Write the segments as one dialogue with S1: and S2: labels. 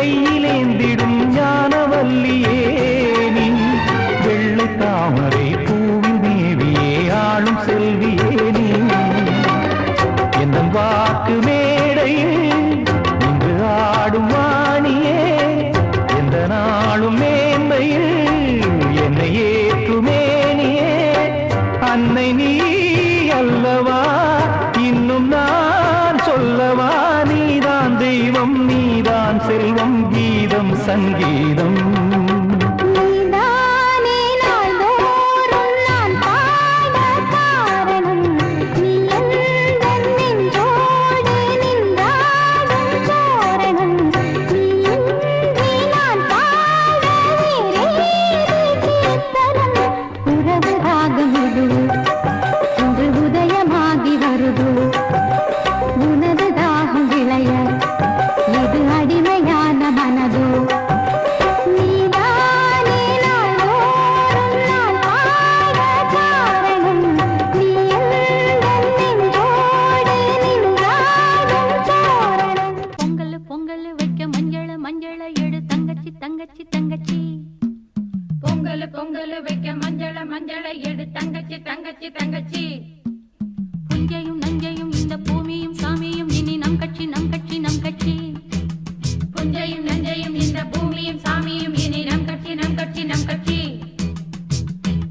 S1: கையிலேந்திடும் ஞானவல்லியே நீ வெள்ளை தாமரை பூவின் தேவியே ஆளும் செல்வியே நீ எந்த வாக்கு மேடையில் இங்கு ஆடும் வாணியே எந்த நாளும் மேன்மையில் என்னை ஏற்றுமேனியே அன்னை நீ அல்லவா இன்னும் நான் சொல்லவா நீதான் தெய்வம் நீதான் செல்வம் கீதம் சங்கீதம்
S2: பொங்கல் வைக்க மஞ்சள மஞ்சள எடு தங்கச்சி தங்கச்சி தங்கச்சி புஞ்சையும் நஞ்சையும் இந்த பூமியும் சாமியும் இனி நம் கட்சி நம் கட்சி நம் கட்சி புஞ்சையும் நஞ்சையும் இந்த பூமியும் சாமியும் இனி நம் கட்சி நம் கட்சி நம் கட்சி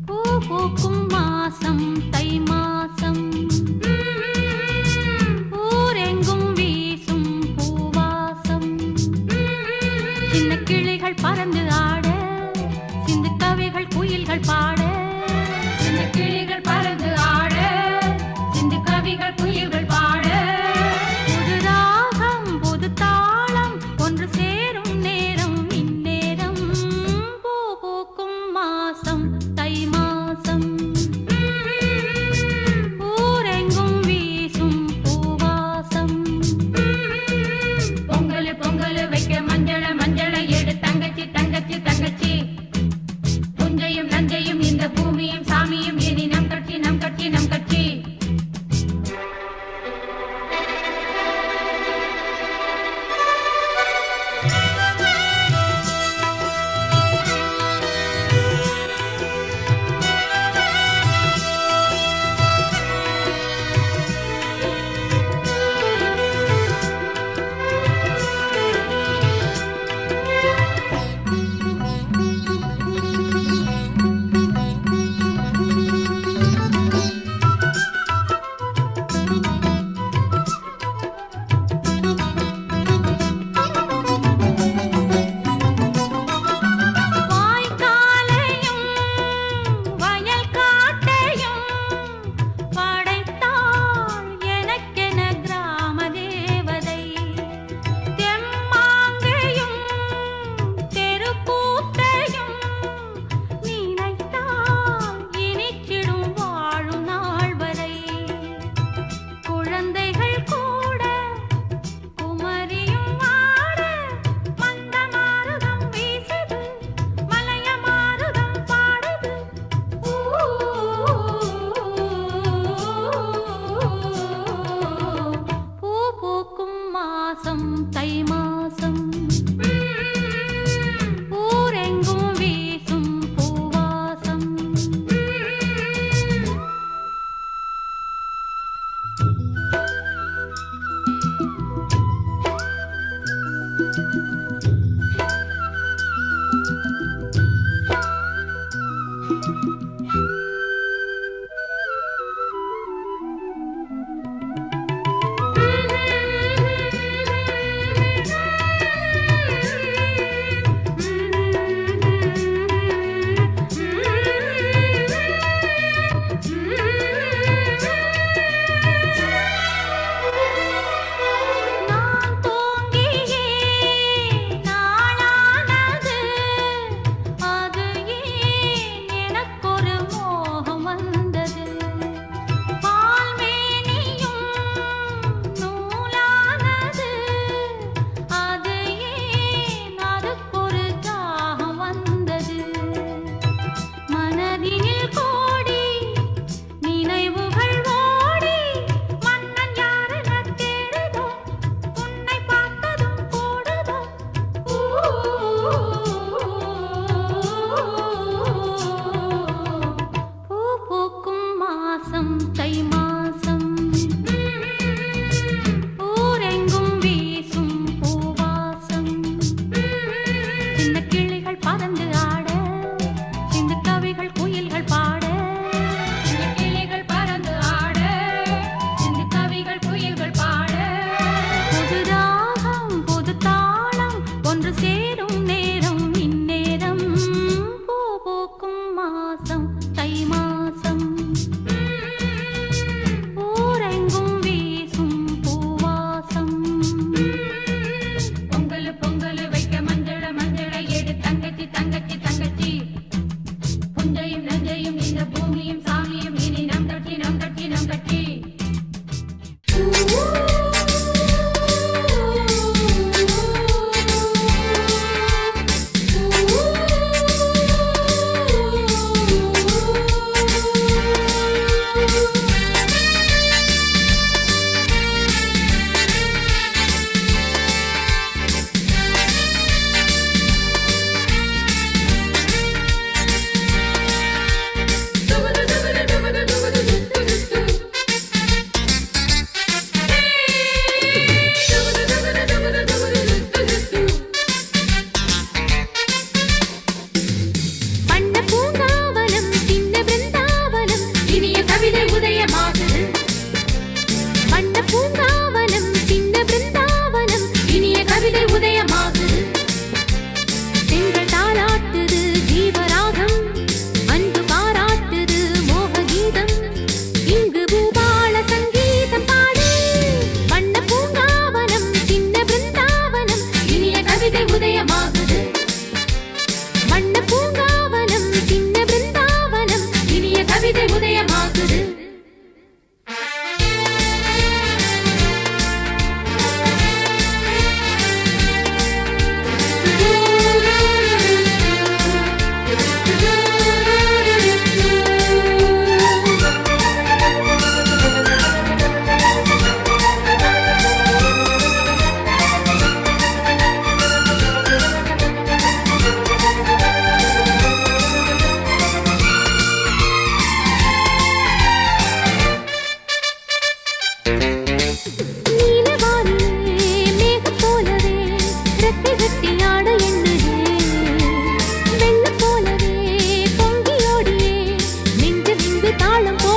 S2: பூ பூக்கும் மாசம் தை மாசம் ஊரெங்கும் வீசும் பூவாசம் சின்ன கிளிகள் பறந்து ஆட சிந்து கவிகள் குயில்கள் பாட சின்ன கிளிகள் பறந்து ஆட சிந்து கவிகள் குயில்கள் பாட புது ராகம் புது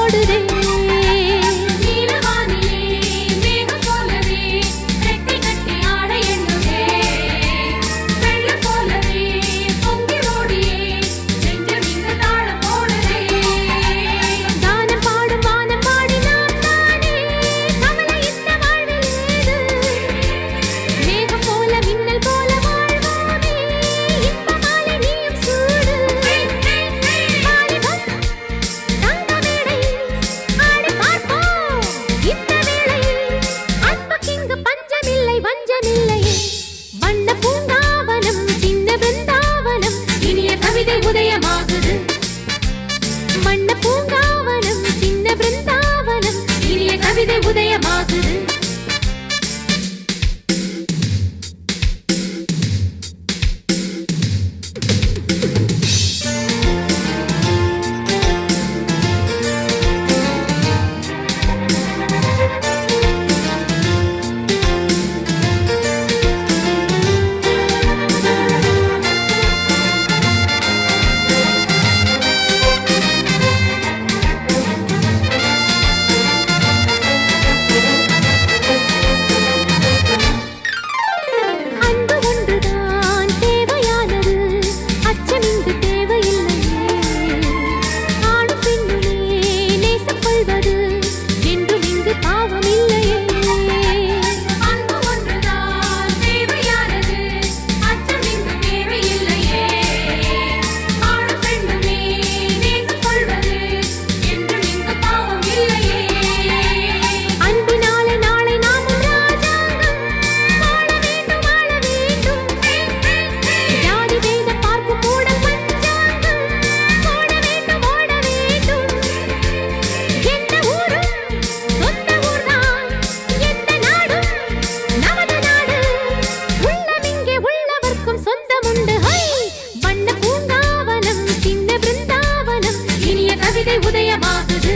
S2: போடுதே நீலவானிலே மேகம் போலவே ரெக்கை கட்டி ஆட எண்ணுதே வெள்ளம் போலவே பொங்கி ஓடியே நெஞ்சம் இங்கு தாளம் போடுதே கானம் பாடும் வானம் பாடி நாம் தானே கவலை இந்த வாழ்வில் ஏது மேகம் போல மின்னல் போல வாழ்வோமே இன்ப மாலை நீயும் சூடு வாலிபம் தங்க மேடை ஆடி பார்ப்போம் இந்த வேளை அன்புக்கிங்கு பஞ்சமில்லை வஞ்சமில்லை வண்ண பூங்காவனம் சின்ன பிருந்தாவனம் இனிய கவிதை உதயமாகுது வண்ண பூங்காவனம் சின்ன பிருந்தாவனம் இனிய கவிதை உதயமாகுது அன்பு ஒன்றுதான் தேவையானது அச்சமிங்கு தேவையில்லையே ஆணும் பெண்ணுமே நேசம் கொள்வது என்றும் இங்கு பாவம் இல்லையே அன்பு ஒன்றுதான் தேவையானது அச்சமிங்கு தேவையில்லையே ஆணும் பெண்ணுமே நேசம் கொள்வது என்றும் இங்கு பாவம் இல்லையே அன்பினாலே நாளை நாமும் ராஜாங்கம் வாழ வேண்டும் வாழ வேண்டும் ஜாதி வேத பார்ப்பு கூட பஞ்சாங்கம் ஓட வேண்டும் ஓட வேண்டும் எந்த ஊரும் சொந்த ஊர்தான் எந்த நாடும் நமது நாடு உள்ளமிங்கே உள்ளவர்க்கும் சொந்தமுண்டு ஹை வண்ண பூங்காவனம் சின்ன பிருந்தாவனம் இனிய கவிதை உதயமாகுது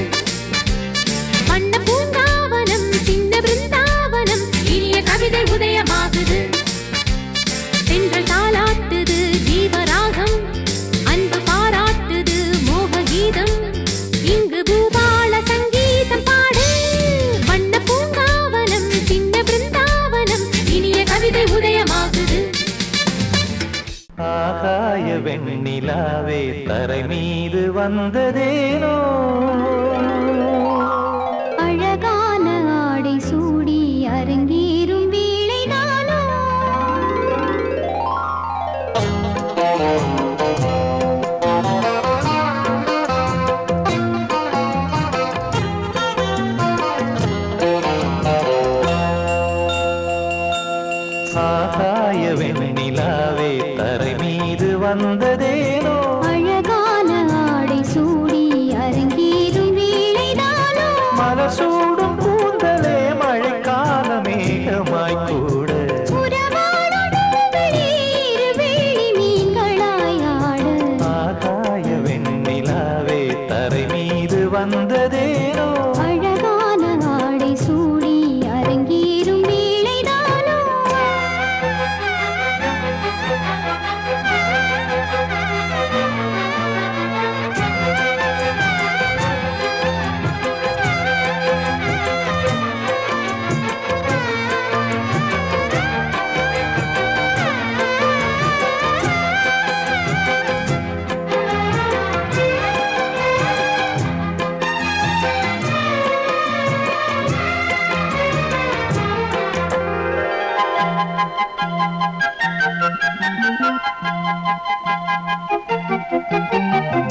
S2: வண்ண பூங்காவனம் சின்ன பிருந்தாவனம் இனிய கவிதை உதயமாகுது தென்றல் தாலாட்டுது ஜீவராகம் அன்பு பாராட்டுது மோக கீதம் இங்கு பூபால சங்கீதம் பாடு வண்ண பூங்காவனம் சின்ன பிருந்தாவனம் இனிய கவிதை உதயமாகுது
S1: ஆகாய வெண்ணிலாவே தரை மீது வந்ததேனோ
S2: அழகான ஆடை சூடி அரங்கேறும் வேளைதானோ
S1: ஆகாய வெண்ணிலாவே தரை மீது வந்ததேனோ
S2: அழகான ஆடை சூடி அரங்கேறும் வேளைதானோ
S1: மலர் சூடும் கூந்தலே மழைக்கால மேகமாய் கூட
S2: உறவாடுங்களே இருவேளி மீன்களாய் ஆட
S1: ஆகாய வெண்ணிலாவே தரை மீது வந்ததேனோ
S2: அழகான ஆடை சூடி அரங்கேறும் வேளைதானோ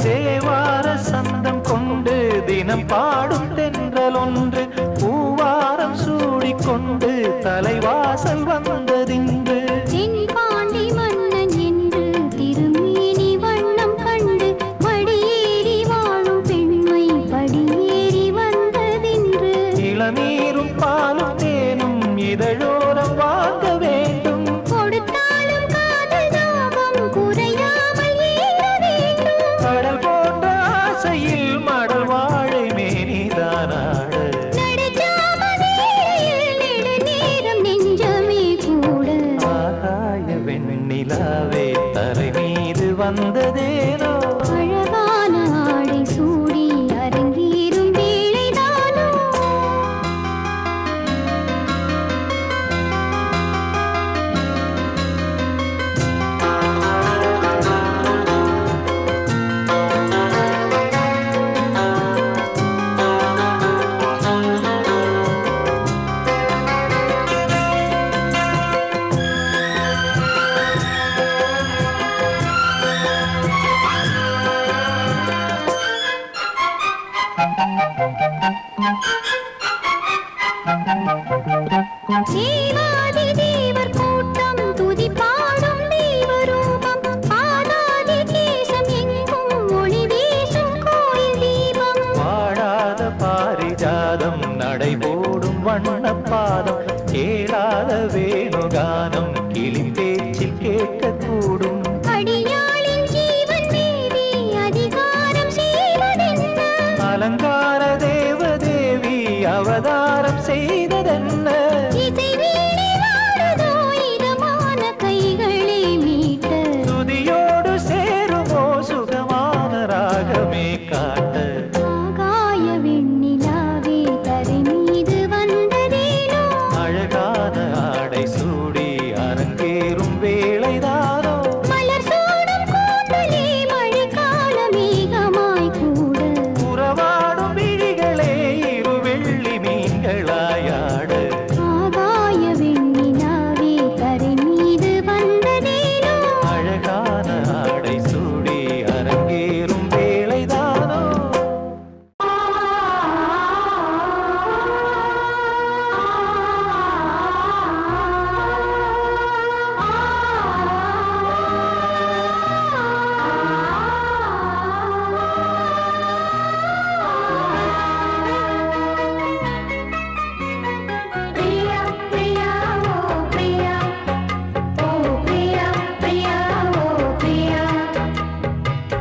S1: தேவார சந்தம் கொண்டு தினம் பாடும் தென்றல் ஒன்று பூவாரம் சூடிக்கொண்டு தலைவாசல் வந்ததின்று
S2: தென்பாண்டி மன்னன் என்று திருமேனி வண்ணம் கண்டு படியேறி வாழும் பெண்மை படியேறி வந்ததின்று
S1: இளநீரும் பாலும் தேனும் இதழோரம் வாங்க வேண்டும்
S2: கொடுத்தாலும் காதல் தாபம் குறையாமல் ஏற வேண்டும்
S1: கடல் போன்ற ஆசையில் மடல் வாழை மேனிதானாட
S2: நடுச்சாம வேளையில் நெடுநேரம் நெஞ்சமே தேவாதி தேவர் கூட்டம் துதி பாடும் தெய்வரூபம் பாதாதி தேசம் எங்கும் ஒளி வீசும் கோயில் தீபம்
S1: பாடாத பாரிஜாதம் நடைபோடும் வண்ணப்பாதம் கேளாத வேணுகானம் கிளி பேச்சில் கேட்கக்கூடும்
S2: அடியாளின் ஜீவன் தேவி அதிகாரம் செய்வதென்ன
S1: அலங்கார தேவதேவி அவதாரம் செய்ததென்ன
S2: இசை வீணை வாடுதோ இதமான கைகளை மீட்ட
S1: துதியோடு சேருமோ சுகமான ராகமே காட்ட
S2: ஆகாய வெண்ணிலாவே தரை மீது வந்ததேனோ
S1: அழகான ஆடை சூடி அரங்கேறும் வேளைதானோ
S2: மலர் சூடும் கூந்தலே மழைக்கால மேகமாய் கூட
S1: உறவாடும் விழிகளே இரு வெள்ளி மீன்களாயாட
S2: ஆகாய வெண்ணிலாவே தரை மீது வந்ததேனோ
S1: அழகான ஆடை சூடி அரங்கேறும் வேளைதானோ
S2: பிரியா பிரியா ஓ பிரியா ஓ பிரியா பிரியா ஓ பிரியா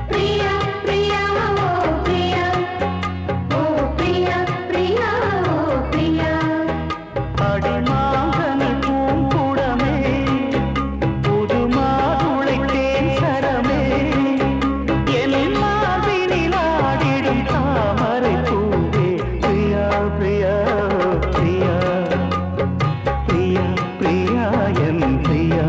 S2: பிரியா பிரியா ஓ பிரியா ஓ பிரியா பிரியா ஓ பிரியா
S1: அடிமாங்கனி பூங்குடமே புது மாதுளை தேன் சரமே என் மார்பினில் ஆடிடும் தாமரை பூவே பிரியா பிரியா பிரியா பிரியா பிரியா என் பிரியா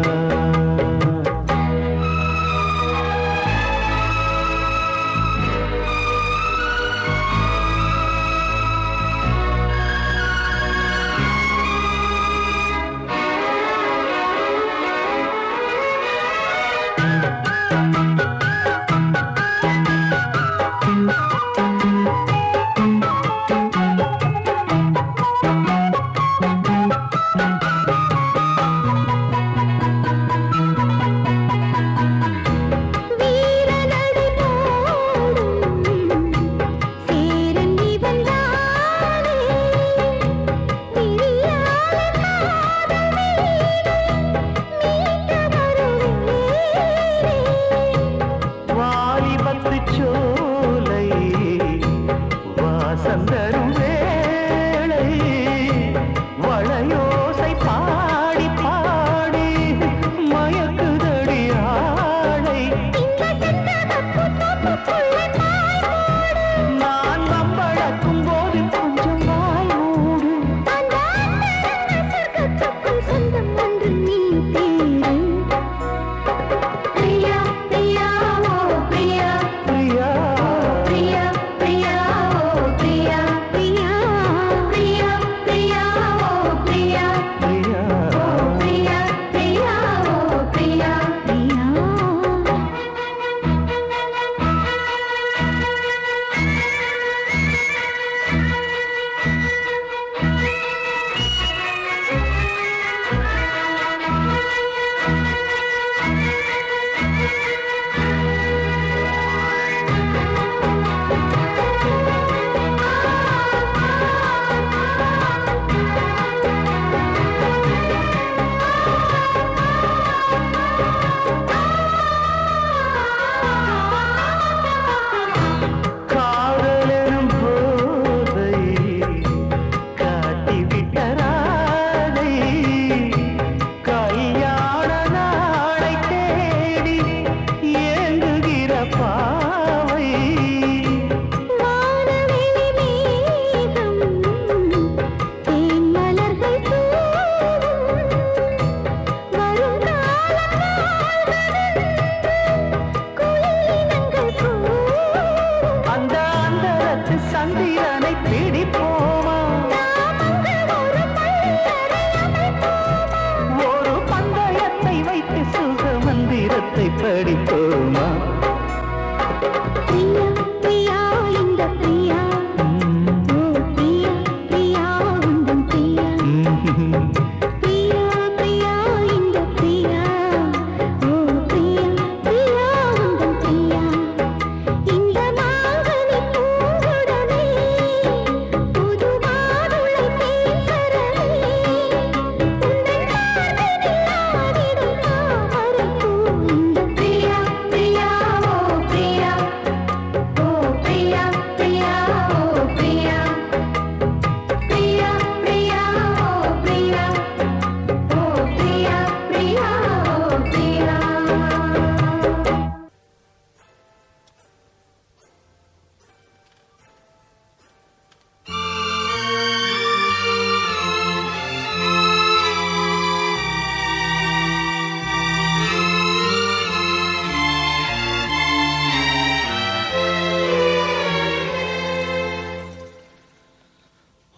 S2: வீரநடை போடும் சேரன் இவன்தானே விழியால காதல் மீட்ட வருவேனே
S1: வாலிபத்து சோலை வாசந்தரும் வேளை வளையோசை பாடி பாடி மயக்குதடி ஆடை
S2: இந்த செந்தமப்பு தோப்புக்குள்ள தாய் மூடு
S1: நான் நம்பழக்கும் போது கொஞ்சம் வாய் மூடு
S2: அந்த அந்தரங்க சொர்க்கத்துக்குள் சொந்தம் ஒன்று நீ தேடு பிரியா பிரியா ஓ பிரியா
S1: பிரியா
S2: பிரியா பிரியா ஓ பிரியா பிரியா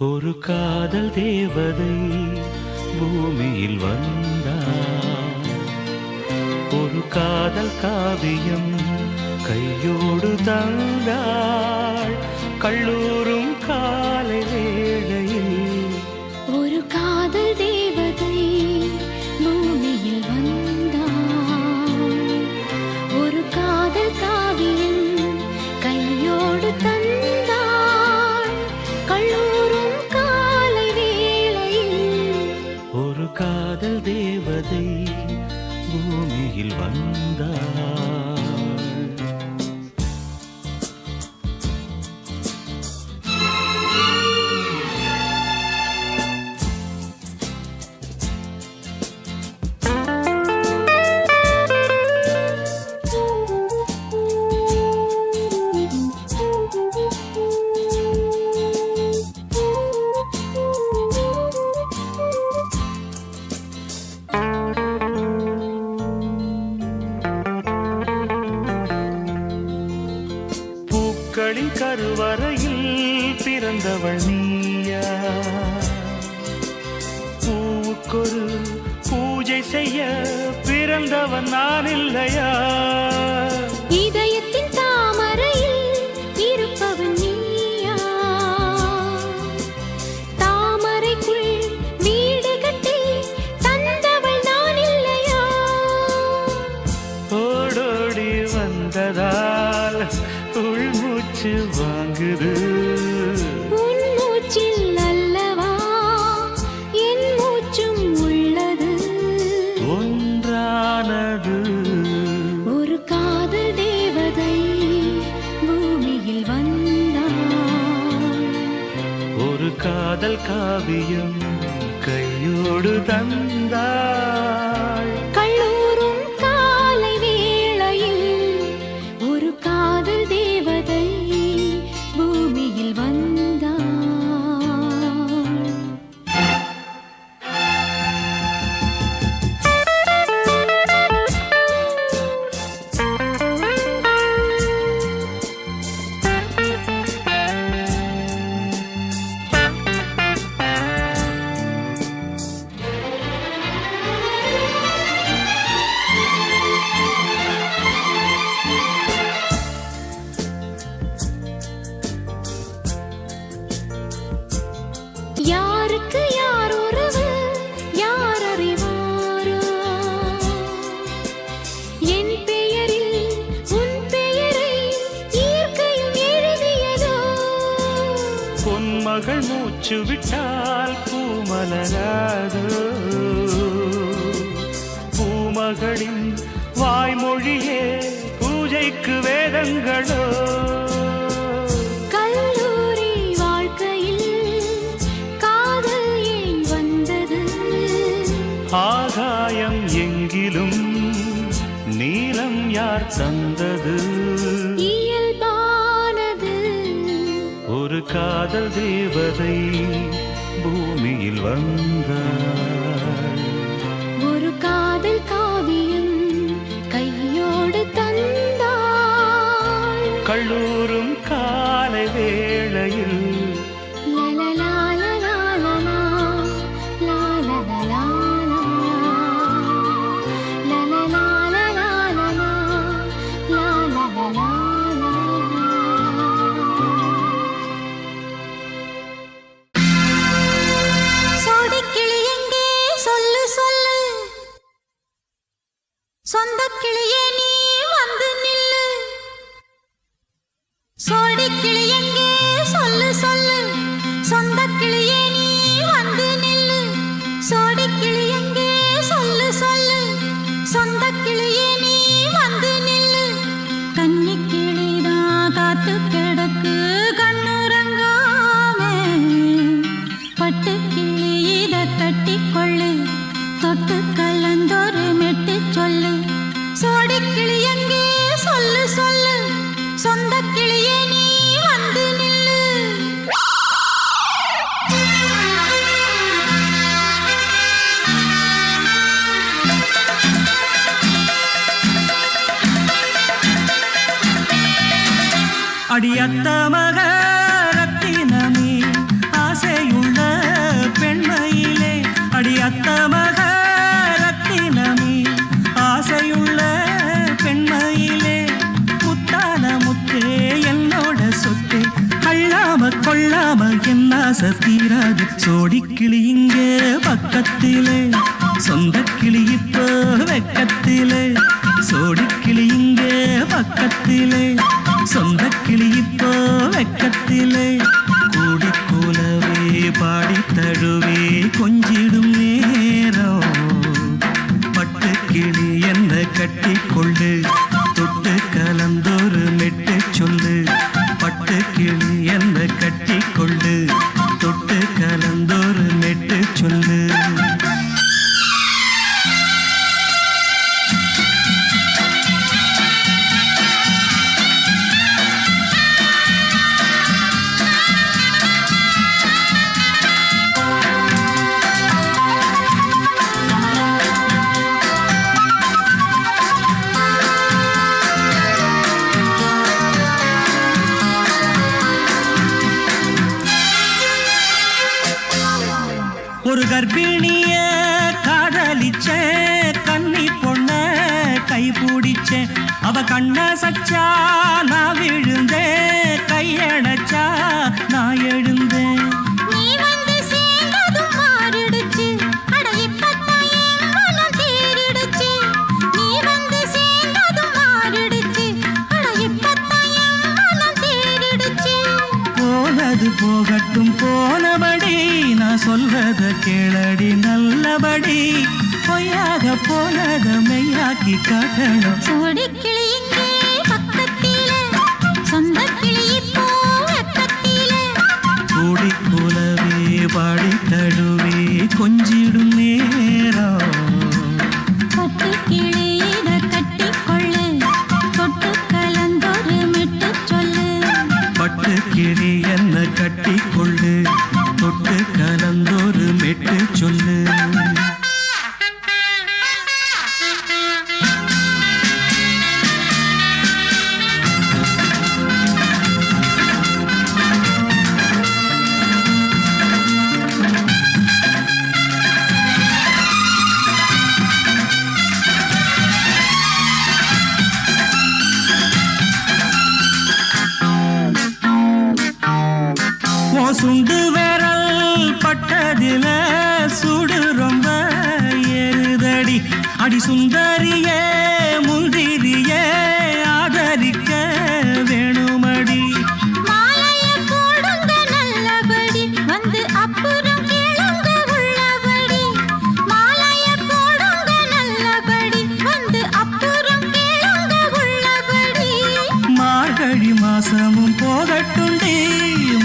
S1: ஒரு காதல் தேவதை பூமியில் வந்தாள். ஒரு காதல் காவியம் கையோடு தந்தாள். கல்லூரும் காலை வேளையில்
S2: ஒரு காதல் தேவதை பூமியில் வந்தாள். ஒரு காதல் காவியம் கையோடு தந்தாள். கல்லூரும் காலை வேளையில்
S1: ஒரு காதல் தேவதை பூமியில் வந்தாள். பூக்களின் கருவறையில் பிறந்தவள் நீயா? பூவுக்கொரு பூஜை செய்ய பிறந்தவன் நான் இல்லையா?
S2: இதயத்தின் தாமரையில் இருப்பவன் நீயா? தாமரைக்குள் வீடு கட்டி தந்தவள் நான் இல்லையா?
S1: ஓடோடி வந்ததால் உள்மூச்சு வாங்குது.
S2: உன் மூச்சில் அல்லவா என் மூச்சும் உள்ளது.
S1: ஒன்றானது
S2: ஒரு காதல் தேவதை பூமியில் வந்தாள்.
S1: ஒரு காதல் காவியம் கையோடு தந்தாள்.
S2: கல்லூரும் காலை வேளையில் ஒரு காதல் தேவதை பூமியில் வந்தாள். யாருக்கு யார் உறவு யார் அறிவாரோ? என் பெயரில் உன் பெயரை இயற்கையும் எழுதியதோ?
S1: பொன்மகள் மூச்சு விட்டால் பூமலராதோ? பூமகளின் வாய்மொழியே பூஜைக்கு வேதங்களோ?
S2: கல்லூரி வாழ்க்கையில் காதல் ஏன் வந்தது?
S1: ஆகாயம் எங்கிலும் நீலம் யார் தந்தது?
S2: இயல்பானது
S1: ஒரு காதல் தேவதை பூமியில் வந்தாள்.
S2: ஒரு காதல் காவியம் கையோடு தந்தாள்.
S1: கல்லூரும் காலை வேளையில்
S2: லலலாலலாலலா, லாலலலாலா, லலலாலலாலலா, லாலலலாலா. சோடிக்கிளி எங்கே சொல்லு சொல்லு, சொந்தக் கிளியே நீ வந்து நில்லு. சோடிக்கிளி எங்கே சொல்லு சொல்லு, சொந்தக் கிளியே நீ வந்து நில்லு. சோடிக்கிளி எங்கே சொல்லு சொல்லு, சொந்தக் கிளியே நீ வந்து நில்லு. கன்னிக் கிளிதான் காத்து கிடக்கு கண்ணுறங்காமே, பட்டுக் கிளி இத கட்டிக்கொள்ளு, தொட்டு கலந்தொரு மெட்டு சொல்லு. சோடிக்கிளி எங்கே சொல்லு சொல்லு, சொந்தக் கிளியே நீ வந்து நில்லு.
S1: அடியத்த மக ரத்தினமே ஆசைய
S3: என்ன சத்தீராது சோடிக்கிளி இங்கே பக்கத்திலே சொந்த கிளி இப்போ வெக்கத்திலே சோடிக்கிளி இங்கே பக்கத்திலே சொந்த கிளி இப்போ வெக்கத்திலே கூடிக்கூலவே பாடி தழுவே கொஞ்சிடும் நேரம் பட்டு கிளி என்ன கட்டி கொள்ளு தொட்டு கலந்தொரு மெட்டு சொல்லு பட்டு கிளி என்ன கட்டி கொள்ளு தொட்டு கலந்தொரு மெட்டு சொல்லு ஒரு கர்ப்பிணிய காதலிச்ச கன்னி பொண்ண கை பிடிச்ச அவ கண்ண சச்சா நான் விழுந்தேன் கையணைச்சா நான் எழுந்தேன்
S2: நீ வந்து சேர்ந்ததும் மாறிடுச்சு அட இப்பத்தான் என் மனம் தேறிடுச்சு நீ வந்து சேர்ந்ததும் மாறிடுச்சு அட இப்பத்தான் என் மனம் தேறிடுச்சு
S3: போனது போகட்டும் போனபடி நான் சொல்றத கேளடி நல்லபடி பொய்யாக போனத மெய்யாக்கி காட்டணும்
S2: சோடிக்கிளி இங்கே பக்கத்திலே சொந்த கிளி இப்போ வெக்கத்திலே
S3: கூடி கூலவே பாடி தழுவே கொஞ்சிடும் நேரம்
S2: பட்டு கிளி இத கட்டிக்கொள்ளு தொட்டு கலந்தொரு மெட்டு சொல்லு
S3: பட்டு கிளி என்ன கட்டி கொள்ளு தொட்டு கலந்தொரு மெட்டு சொல்லு சுண்டு விரல் பட்டதில சுடு ரொம்ப ஏறுதடி அடி சுந்தரியே முந்திரியே ஆதரிக்க வேணுமடி
S2: மாலைய போடுங்க நல்லபடி வந்து அப்புறம் கேளுங்க உள்ளபடி மாலைய போடுங்க நல்லபடி வந்து அப்புறம் கேளுங்க உள்ளபடி
S3: மார்கழி மாசமும் போகட்டுண்டி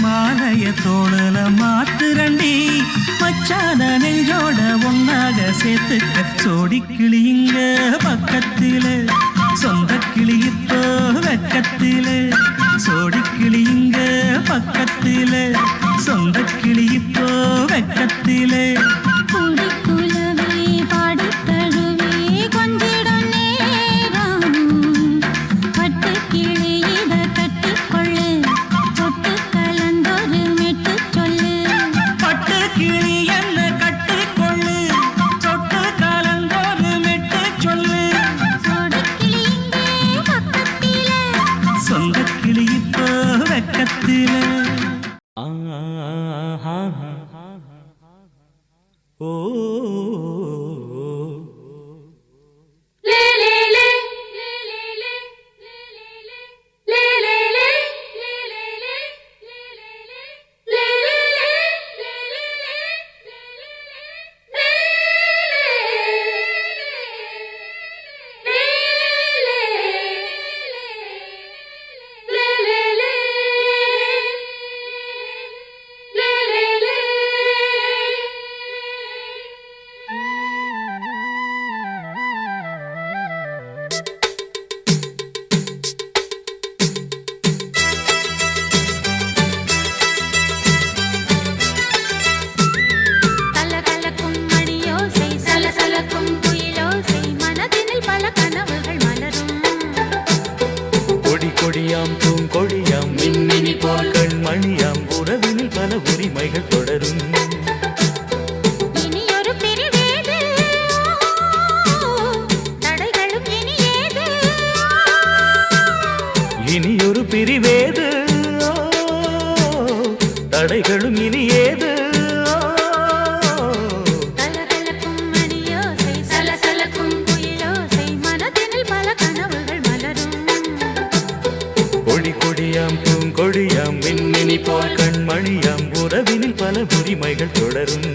S3: மாலைய தோழல மாத்துரண்டி மச்சான நெஞ்சோட ஒன்னாக சேர்த்துக்க சோடிக்கிளி இங்க பக்கத்திலே சொந்த கிளி இப்போ வெக்கத்திலே சோடிக்கிளி இங்க பக்கத்திலே சொந்த கிளி இப்போ வெக்கத்திலே
S2: குடிக்குலவே பாடி தழுவே கொஞ்சிடும் நேரம் பட்டு கிளி இத கட்டிக்கொள்ளு தொட்டு கலந்தொரு மெட்டு சொல்லு
S3: பட்டு கிளி என்ன கட்டி கொள்ளு தொட்டு கலந்தொரு மெட்டு சொல்லு
S2: சோடிக்கிளி இங்கே பக்கத்திலே
S3: சொந்த கிளி இப்போ வெக்கத்திலே ஓ
S2: லே லே லே லே லே லே லே லே லே
S3: கொடியாம் பூங்கொடியாம் மின்மினி போல் கண்மணியாம் உறவினில் பல உரிமைகள் தொடரும்.
S2: இனியொரு பிரிவேது தடைகளும் இனியேது,
S3: இனியொரு பிரிவேது தடைகளும் தடைகளும் இனி ஏது
S2: கலகலக்கும் மணியோசை சலசலக்கும் குயிலோசை மனதினில் பல கனவுகள் மலரும்
S3: கொடி கொடியாம் பூங்கொடியாம் மின்மினி போல் கண்மணியாம் உறவினில் பல உரிமைகள் தொடரும்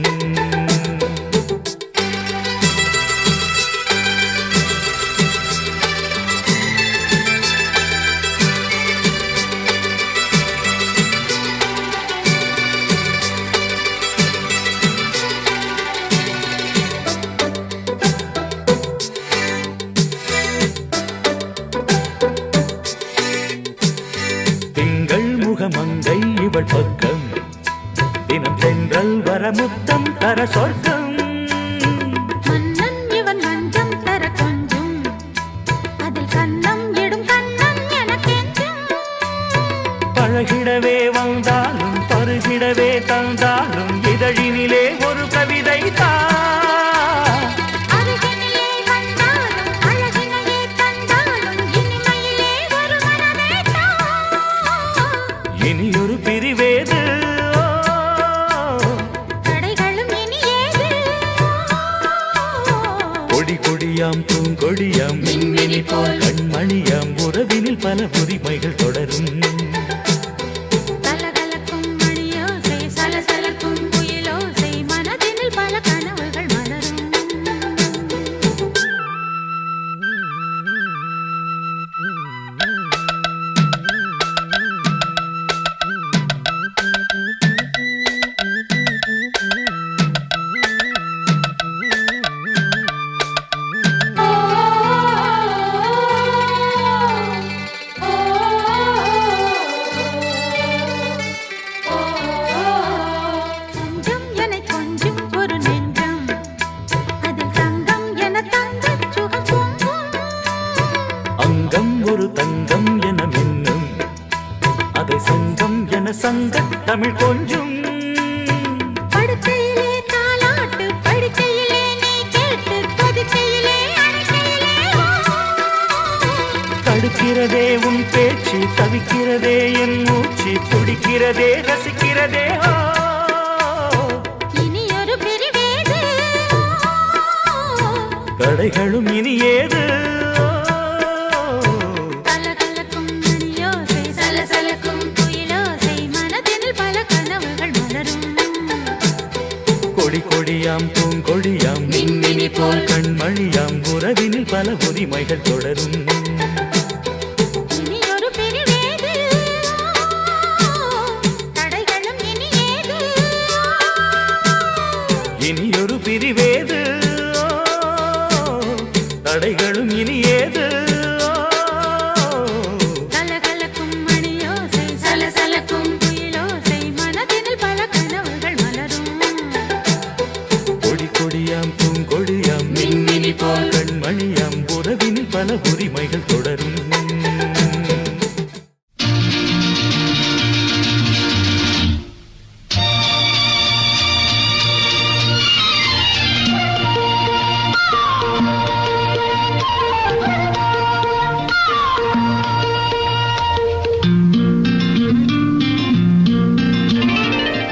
S3: மங்கை இவள் பக்கம் தினம் தென்றல் வர முத்தம் தர சொர்க்கம்
S2: மன்னன் இவன் மஞ்சம் தர கொஞ்சம் அதில் கண்ணம் இடும் கண்ணம் எனக்கென்றும்
S3: பழகிடவே வந்தாலும் பருகிடவே தந்தாலும் இதழினிலே ஒரு கவிதை தான் இனியொரு பிரிவேது
S2: தடைகளும் இனி ஏது
S3: கொடி கொடியாம் பூங்கொடியாம் மின்மினி போல் கண்மணியாம் உறவினில் பல உரிமைகள் தொடரும்
S2: கலகலக்கும் மணியோசை சலசலக்கும் குயிலோசை மனதினில் பல கனவுகள் மலரும்
S3: அங்கம் ஒரு தங்கம் என மின்னும் அதை சங்கம் என சங்க தமிழ் கொஞ்சும்
S2: படுக்கையிலே தாலாட்டு படுக்கையிலே நீ கேட்டு கொதிக்கையிலே
S3: தடுக்கிறதே உன் பேச்சு தவிக்கிறதே என் மூச்சு துடிக்கிறதே ரசிக்கிறதே
S2: இனி ஒரு பிரிவேது
S3: தடைகளும் இனி ஏது
S2: கலகலக்கும் மணியோசை சலசலக்கும் குயிலோசை மனதினில் பல கனவுகள் மலரும்
S3: கொடி கொடியாம் பூங்கொடியாம் மின்மினி போல் கண்மணியாம் உறவினில் பல உரிமைகள் தொடரும்
S2: இனி ஒரு பிரிவேது தடைகளும் இனி ஏது
S3: இனியொரு பிரிவேது தடைகளும் இனி ஏது
S2: கலகலக்கும் மணியோசை சலசலக்கும் குயிலோசை மனதினில் பல கனவுகள் மலரும்
S3: கொடி கொடியாம் பூங்கொடியாம் மின்மினி போல் கண்மணியாம் உறவினில் பல உரிமைகள் தொடரும்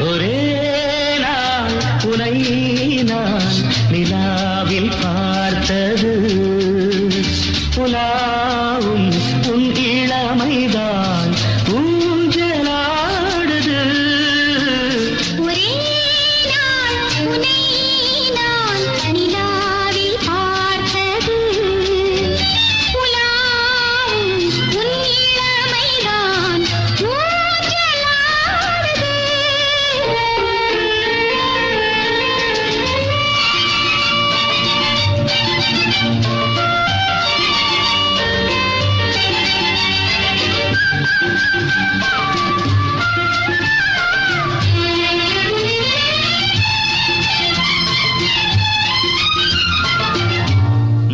S3: ஒரே நாள் உனை நான் நிலாவில் பார்த்தது புலாவும் உன் இளமைதான் ஊஞ்சலாடுது
S2: ஒரே நாள் உன்னை நான் நிலாவில் பார்த்தது புலாவும் உன் இளமைதான் ஊஞ்சலாடுது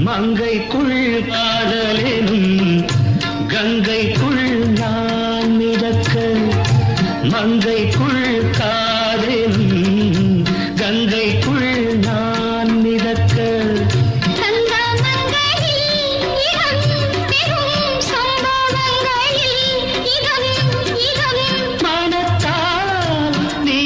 S3: மங்கைக்குள் காதலெனும் கங்கைக்குள் நான் மிதக்க மங்கைக்குள் காதலெனும் கங்கைக்குள் நான் மிதக்க மனத்தால் நீ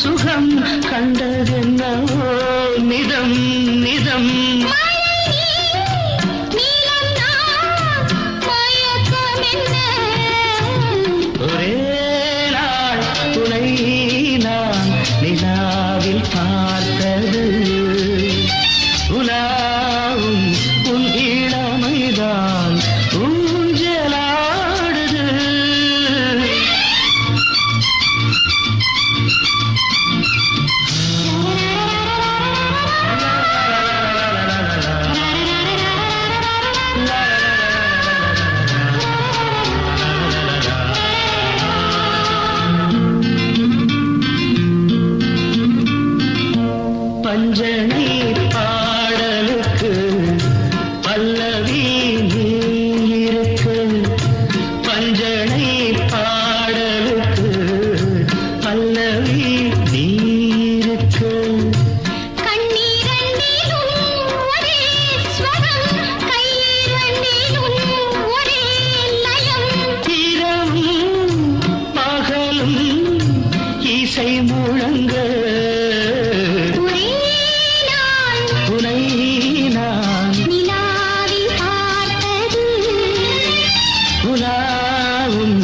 S1: சுகம் கண்டதென்னவோ நிதம் நிதம் ஒரே நாள் துணை நான் நிலாவில் பார்த்தது உலாவும் உன் இளமைதான் ஊஞ்சலாடுது பஞ்சனை பாடலுக்கு பல்லவி நீ இருக்கு பஞ்சனை பாடலுக்கு பல்லவி நீ இருக்கு இரவும் பகலும் இசை முழங்க துணை நான் உலாவும்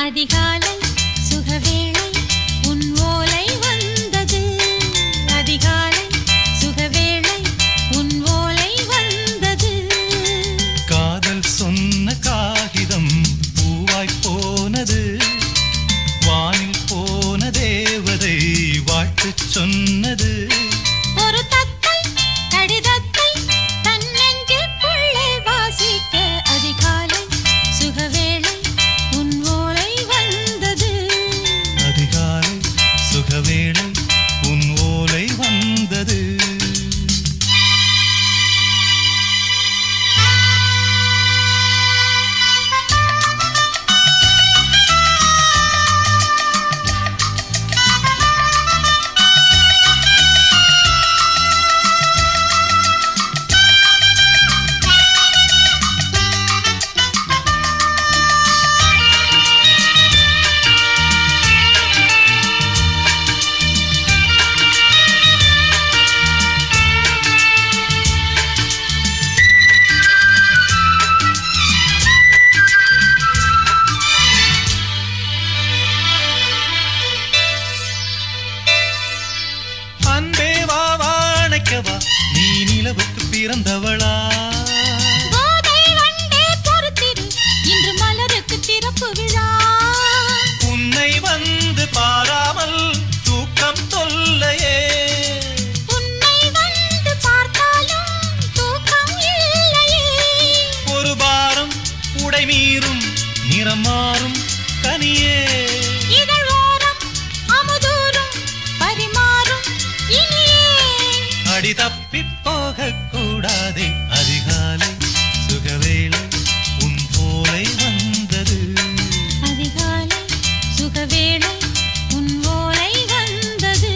S2: அதிகாலை சுகவேளை உன் ஓலை வந்தது அதிகாலை சுகவேளை உன் ஓலை வந்தது
S3: காதல் சொன்ன காகிதம் பூவாய் போனது வானில் போன தேவதை வாழ்த்துச் சொன்னது
S2: ஒரு தத்தை கடிதத்தை தன் நெஞ்சுக்குள்ளே வாசிக்க அதிகாலை சுகவேளை உன் ஓலை வந்தது
S3: அதிகாலை சுகவேளை உன் ஓலை வந்தது அன்பே வா வாழைக்கவா நீ நிலவுக்கு பிறந்தவளா
S2: கோதை வண்டே பொறுத்திரு இன்று மலருக்கு திறப்பு விழா
S3: உன்னை வந்து பாராமல் தூக்கம் தொல்லையே
S2: உன்னை வந்து பார்த்தாலும் தூக்கம் இல்லையே
S3: ஒரு பாரம் உடை மீறும் நிறம் மாறும் கனியே
S2: இதழ் ஓரம் அமுதூரும் பரிமாறும் இனியே
S3: அடி தப்பி போக கூடாதே அதிகாலை சுகவேளை உன் போலை வந்தது
S2: அதிகாலை சுகவேளை உன் ஓலை வந்தது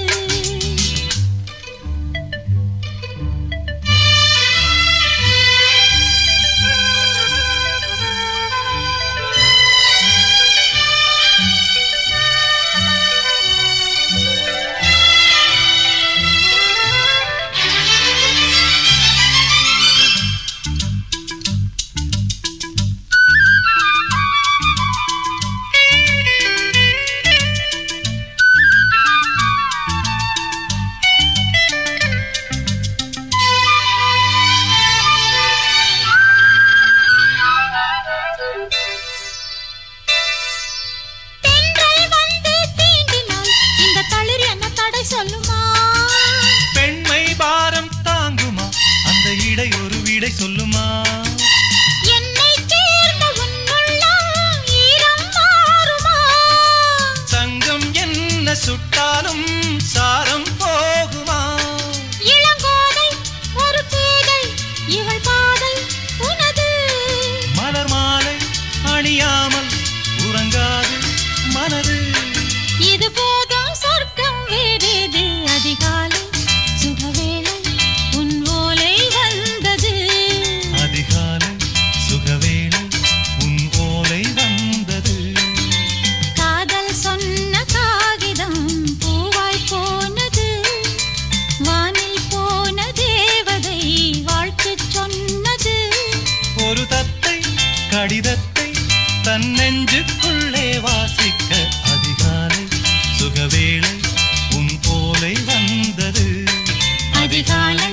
S4: நெஞ்சுக்குள்ளே வாசிக்க அதிகாலை சுகவேளை உன் போலை வந்தது.
S2: அதிகாலை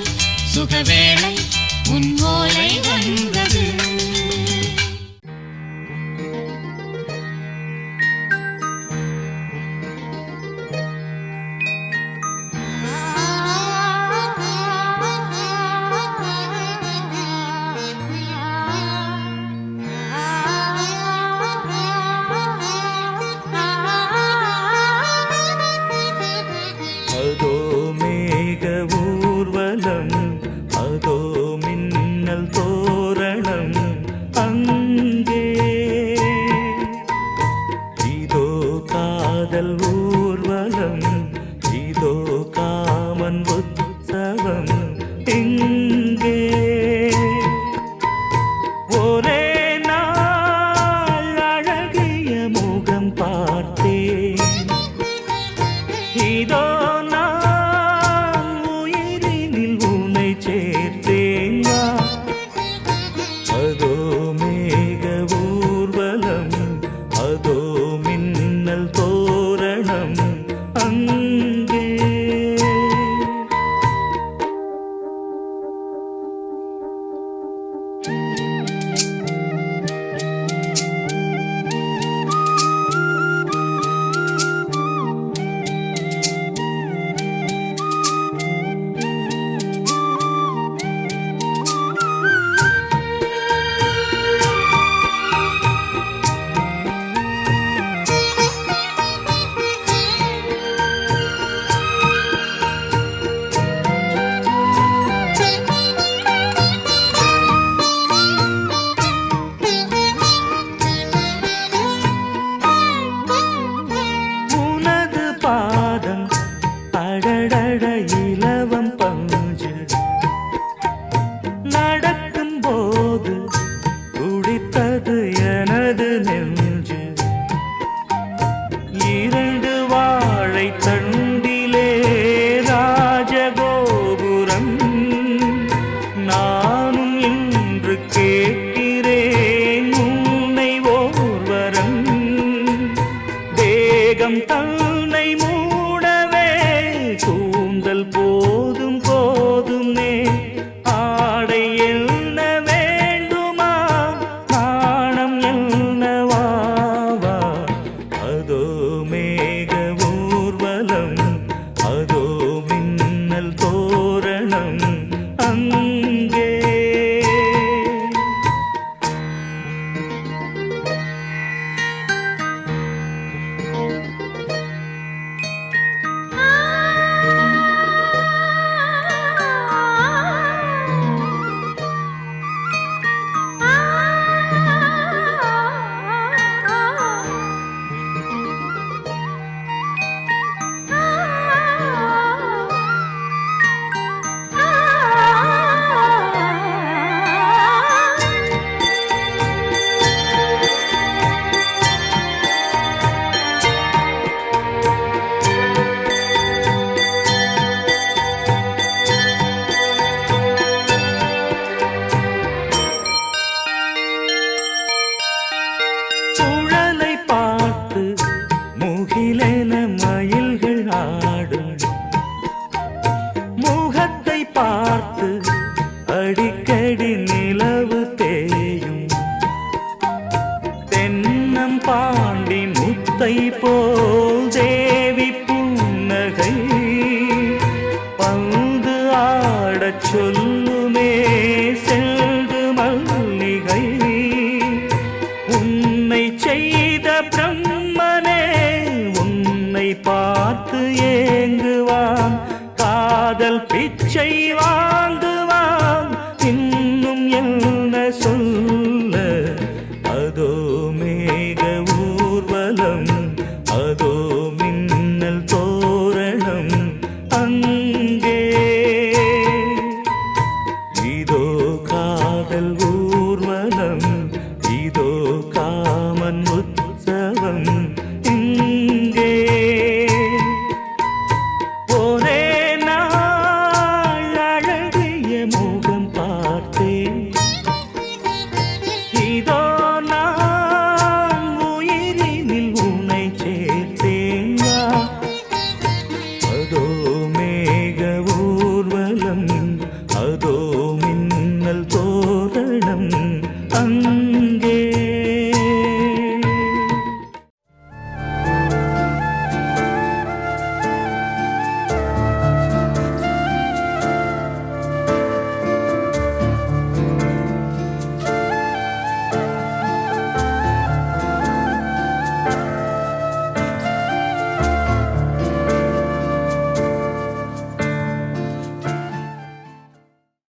S2: சுகவேளை உன் ஓலை வந்தது.
S3: அதோ மேக ஊர்வலம், அதோ மின்னல் தோரணம், அங்கே இதோ காதல் ஊர்வலம், இதோ காமன் உற்சவம் எங்கே. ஒரே நாள் அழகிய முகம் பார்த்தேன், இதோ நான் உயிரினில் உன்னை சேர்த்தேன். அதோ மேக ஊர்வலம், அதோ மின்னல் தோரணம், அங்கே உனது பாதம் அடடட இலவம் பஞ்சு, நடக்கும் போது குடித்தது எனது நெஞ்சு. இரண்டு வாழை தண்டிலே ராஜகோபுரம், நானும் இன்று கேட்கிறேன் உன்னை ஓர்வரம். தேகம் தன்னை மூடவே கூந்தல் போதும் போதுமே, ஆடை என்ன வேண்டுமா, நாணம் என்னவாவா. அதோ மேக ஊர்வலம், அதோ மின்னல் தோரணம், அங்கே சுழலை பார்த்து முகிலென மயில்கள் ஆடும், முகத்தை பார்த்து அடிக்கடி நிலவு தேயும். தென்னம் பாண்டி முத்தை போல் தேவி புன்னகை, பந்து ஆடச் சொல்லுமே செல்து மல்லிகை. உன்னை செய்த பிரம்மனே உன்னை பார்த்து ஏங்குவான், காதல் பிச்சை வாங்குவான், இன்னும் என்ன சொல்ல. அதோ மேக ஊர்வலம், அதோ மின்னல் தோரணம், அங்கே இதோ காதல் ஊர்வலம், இதோ காமன் உற்சவம்